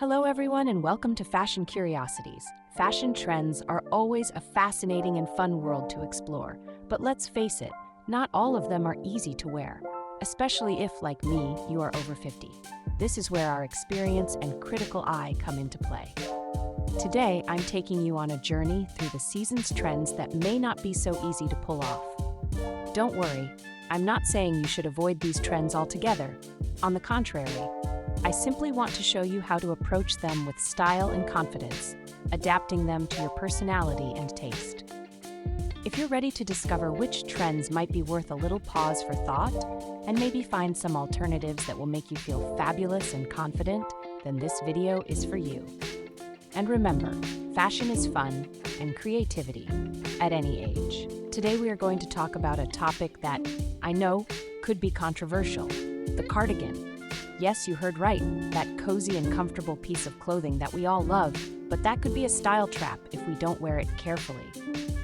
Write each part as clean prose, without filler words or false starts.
Hello everyone and welcome to Fashion Curiosities. Fashion trends are always a fascinating and fun world to explore, but let's face it, not all of them are easy to wear, especially if, like me, you are over 50. This is where our experience and critical eye come into play. Today, I'm taking you on a journey through the season's trends that may not be so easy to pull off. Don't worry, I'm not saying you should avoid these trends altogether. On the contrary, I simply want to show you how to approach them with style and confidence, adapting them to your personality and taste. If you're ready to discover which trends might be worth a little pause for thought, and maybe find some alternatives that will make you feel fabulous and confident, then this video is for you. And remember, fashion is fun and creativity at any age. Today we are going to talk about a topic that I know could be controversial: the cardigan. Yes, you heard right, that cozy and comfortable piece of clothing that we all love, but that could be a style trap if we don't wear it carefully.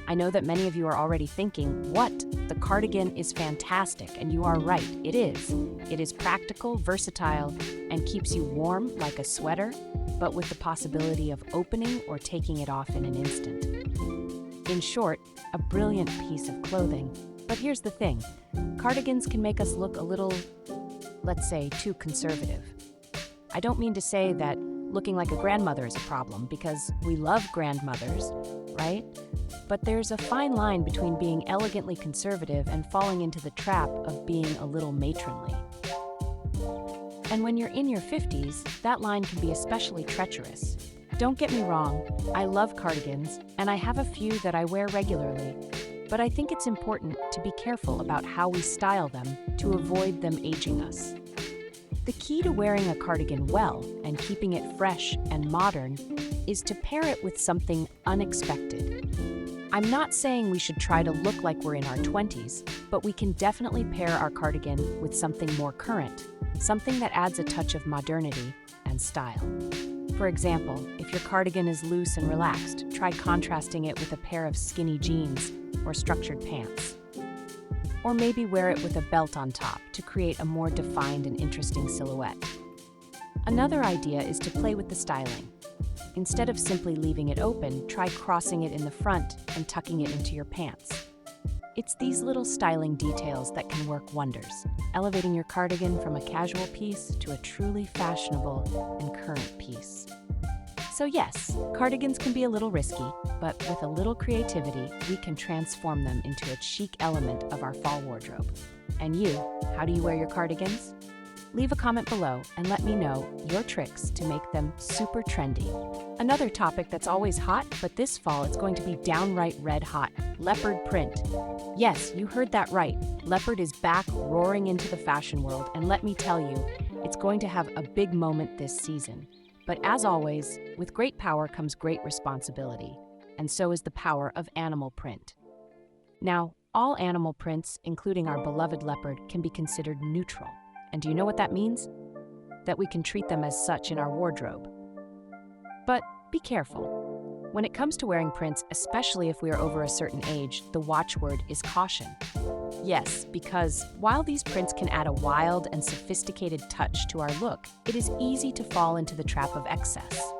I know that many of you are already thinking, what? The cardigan is fantastic, and you are right, it is. It is practical, versatile, and keeps you warm like a sweater, but with the possibility of opening or taking it off in an instant. In short, a brilliant piece of clothing. But here's the thing, cardigans can make us look a little, let's say, too conservative. I don't mean to say that looking like a grandmother is a problem, because we love grandmothers, right? But there's a fine line between being elegantly conservative and falling into the trap of being a little matronly. And when you're in your 50s, that line can be especially treacherous. Don't get me wrong, I love cardigans, and I have a few that I wear regularly, but I think it's important to be careful about how we style them to avoid them aging us. The key to wearing a cardigan well and keeping it fresh and modern is to pair it with something unexpected. I'm not saying we should try to look like we're in our 20s, but we can definitely pair our cardigan with something more current, something that adds a touch of modernity and style. For example, if your cardigan is loose and relaxed, try contrasting it with a pair of skinny jeans or structured pants. Or maybe wear it with a belt on top to create a more defined and interesting silhouette. Another idea is to play with the styling. Instead of simply leaving it open, try crossing it in the front and tucking it into your pants. It's these little styling details that can work wonders, elevating your cardigan from a casual piece to a truly fashionable and current piece. So yes, cardigans can be a little risky, but with a little creativity, we can transform them into a chic element of our fall wardrobe. And you, how do you wear your cardigans? Leave a comment below and let me know your tricks to make them super trendy. Another topic that's always hot, but this fall it's going to be downright red hot: leopard print. Yes, you heard that right. Leopard is back roaring into the fashion world, and let me tell you, it's going to have a big moment this season. But as always, with great power comes great responsibility, and so is the power of animal print. Now, all animal prints, including our beloved leopard, can be considered neutral. And do you know what that means? That we can treat them as such in our wardrobe. But be careful. When it comes to wearing prints, especially if we are over a certain age, the watchword is caution. Yes, because while these prints can add a wild and sophisticated touch to our look, it is easy to fall into the trap of excess.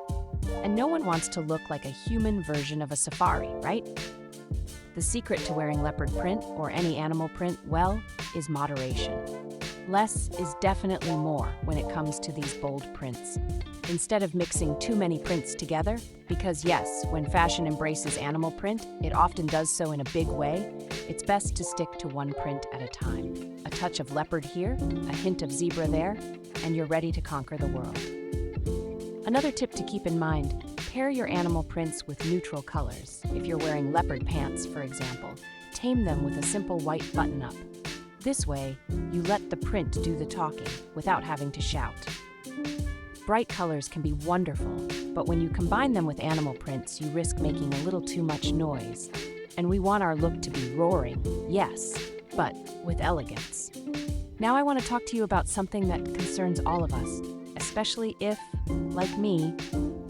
And no one wants to look like a human version of a safari, right? The secret to wearing leopard print or any animal print well is moderation. Less is definitely more when it comes to these bold prints. Instead of mixing too many prints together, because yes, when fashion embraces animal print, it often does so in a big way, it's best to stick to one print at a time. A touch of leopard here, a hint of zebra there, and you're ready to conquer the world. Another tip to keep in mind, pair your animal prints with neutral colors. If you're wearing leopard pants, for example, tame them with a simple white button-up. This way, you let the print do the talking without having to shout. Bright colors can be wonderful, but when you combine them with animal prints, you risk making a little too much noise. And we want our look to be roaring, yes, but with elegance. Now I want to talk to you about something that concerns all of us, especially if, like me,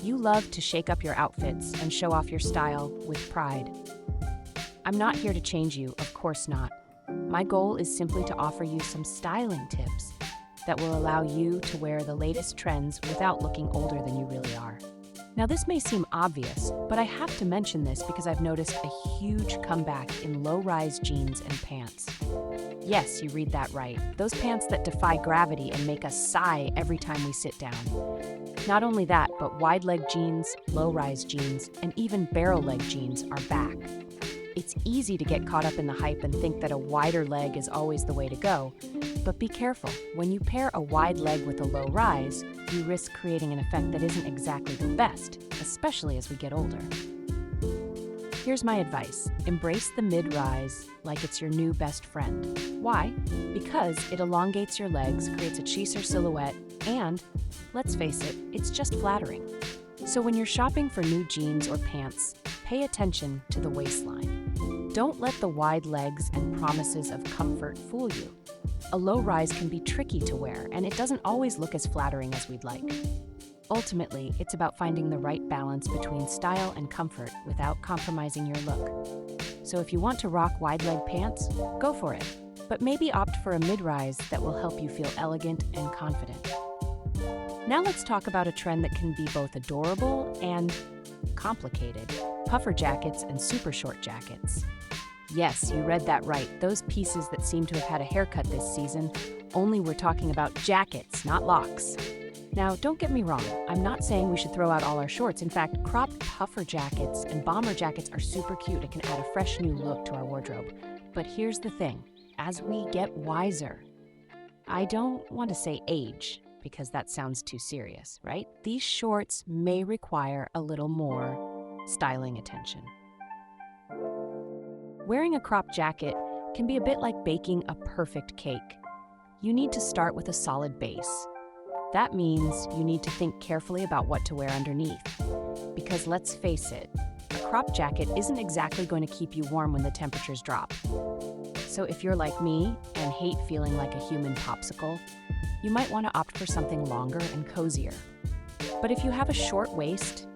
you love to shake up your outfits and show off your style with pride. I'm not here to change you, of course not. My goal is simply to offer you some styling tips that will allow you to wear the latest trends without looking older than you really Now, this may seem obvious, but I have to mention this because I've noticed a huge comeback in low-rise jeans and pants. Yes, you read that right. Those pants that defy gravity and make us sigh every time we sit down. Not only that, but wide-leg jeans, low-rise jeans, and even barrel-leg jeans are back. It's easy to get caught up in the hype and think that a wider leg is always the way to go. But be careful. When you pair a wide leg with a low rise, you risk creating an effect that isn't exactly the best, especially as we get older. Here's my advice. Embrace the mid-rise like it's your new best friend. Why? Because it elongates your legs, creates a cheeser silhouette, and, let's face it, it's just flattering. So when you're shopping for new jeans or pants, pay attention to the waistline. Don't let the wide legs and promises of comfort fool you. A low rise can be tricky to wear, and it doesn't always look as flattering as we'd like. Ultimately, it's about finding the right balance between style and comfort without compromising your look. So if you want to rock wide leg pants, go for it. But maybe opt for a mid-rise that will help you feel elegant and confident. Now let's talk about a trend that can be both adorable and complicated: puffer jackets and super short jackets. Yes, you read that right. Those pieces that seem to have had a haircut this season, only we're talking about jackets, not locks. Now, don't get me wrong, I'm not saying we should throw out all our shorts. In fact, cropped puffer jackets and bomber jackets are super cute. It can add a fresh new look to our wardrobe. But here's the thing, as we get wiser, I don't want to say age, because that sounds too serious, right? These shorts may require a little more styling attention. Wearing a cropped jacket can be a bit like baking a perfect cake. You need to start with a solid base. That means you need to think carefully about what to wear underneath. Because let's face it, a cropped jacket isn't exactly going to keep you warm when the temperatures drop. So if you're like me and hate feeling like a human popsicle, you might want to opt for something longer and cozier. But if you have a short waist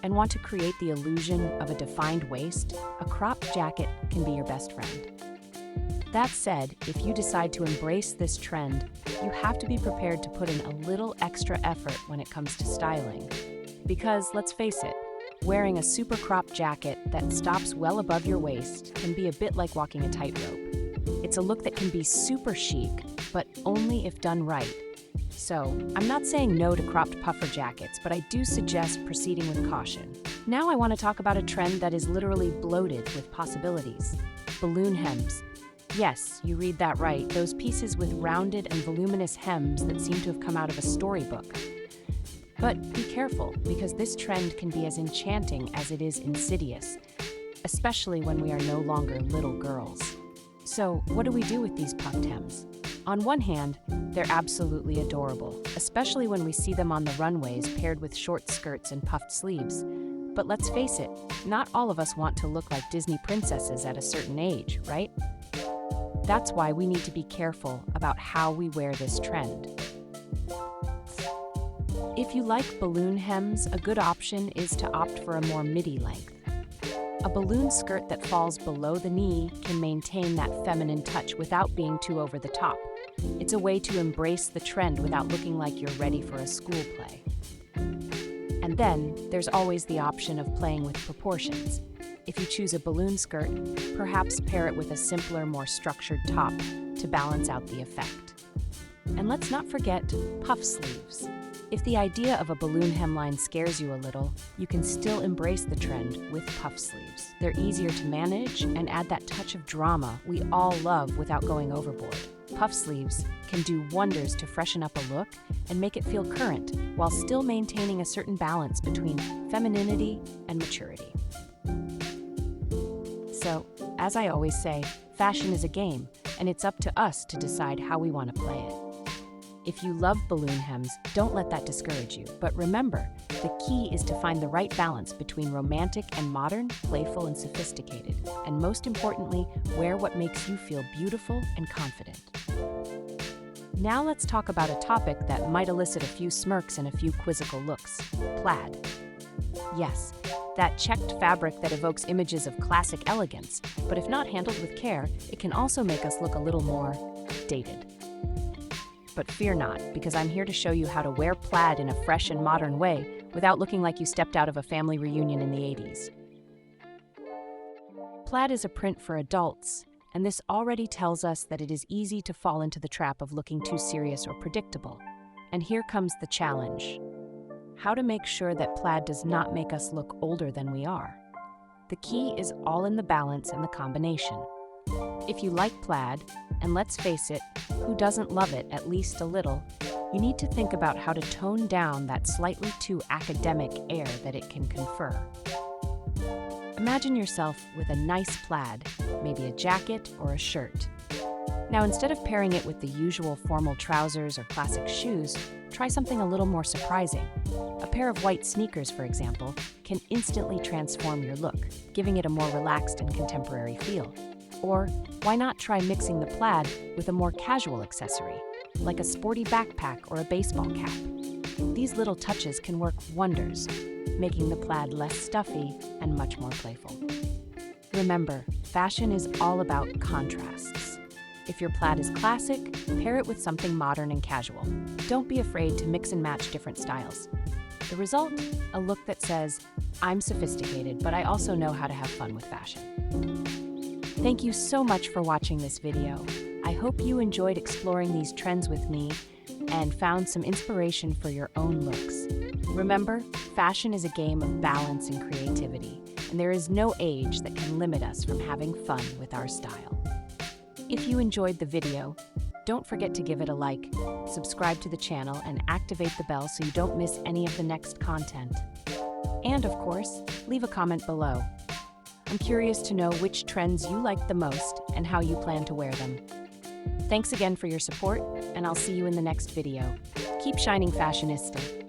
and want to create the illusion of a defined waist, a cropped jacket can be your best friend. That said, if you decide to embrace this trend, you have to be prepared to put in a little extra effort when it comes to styling. Because, let's face it, wearing a super cropped jacket that stops well above your waist can be a bit like walking a tightrope. It's a look that can be super chic, but only if done right. So, I'm not saying no to cropped puffer jackets, but I do suggest proceeding with caution. Now I want to talk about a trend that is literally bloated with possibilities: balloon hems. Yes, you read that right, those pieces with rounded and voluminous hems that seem to have come out of a storybook. But be careful, because this trend can be as enchanting as it is insidious, especially when we are no longer little girls. So, what do we do with these puffed hems? On one hand, they're absolutely adorable, especially when we see them on the runways paired with short skirts and puffed sleeves. But let's face it, not all of us want to look like Disney princesses at a certain age, right? That's why we need to be careful about how we wear this trend. If you like balloon hems, a good option is to opt for a more midi length. A balloon skirt that falls below the knee can maintain that feminine touch without being too over the top. It's a way to embrace the trend without looking like you're ready for a school play. And then, there's always the option of playing with proportions. If you choose a balloon skirt, perhaps pair it with a simpler, more structured top to balance out the effect. And let's not forget puff sleeves. If the idea of a balloon hemline scares you a little, you can still embrace the trend with puff sleeves. They're easier to manage and add that touch of drama we all love without going overboard. Puff sleeves can do wonders to freshen up a look and make it feel current, while still maintaining a certain balance between femininity and maturity. So, as I always say, fashion is a game, and it's up to us to decide how we want to play it. If you love balloon hems, don't let that discourage you. But remember, the key is to find the right balance between romantic and modern, playful and sophisticated. And most importantly, wear what makes you feel beautiful and confident. Now let's talk about a topic that might elicit a few smirks and a few quizzical looks: plaid. Yes, that checked fabric that evokes images of classic elegance, but if not handled with care, it can also make us look a little more dated. But fear not, because I'm here to show you how to wear plaid in a fresh and modern way without looking like you stepped out of a family reunion in the 80s. Plaid is a print for adults, and this already tells us that it is easy to fall into the trap of looking too serious or predictable. And here comes the challenge: how to make sure that plaid does not make us look older than we are. The key is all in the balance and the combination. If you like plaid, and let's face it, who doesn't love it at least a little, you need to think about how to tone down that slightly too academic air that it can confer. Imagine yourself with a nice plaid, maybe a jacket or a shirt. Now, instead of pairing it with the usual formal trousers or classic shoes, try something a little more surprising. A pair of white sneakers, for example, can instantly transform your look, giving it a more relaxed and contemporary feel. Or why not try mixing the plaid with a more casual accessory, like a sporty backpack or a baseball cap? These little touches can work wonders, making the plaid less stuffy and much more playful. Remember, fashion is all about contrasts. If your plaid is classic, pair it with something modern and casual. Don't be afraid to mix and match different styles. The result? A look that says, "I'm sophisticated, but I also know how to have fun with fashion." Thank you so much for watching this video. I hope you enjoyed exploring these trends with me and found some inspiration for your own looks. Remember, fashion is a game of balance and creativity, and there is no age that can limit us from having fun with our style. If you enjoyed the video, don't forget to give it a like, subscribe to the channel, and activate the bell so you don't miss any of the next content. And of course, leave a comment below. I'm curious to know which trends you like the most and how you plan to wear them. Thanks again for your support, and I'll see you in the next video. Keep shining, fashionista.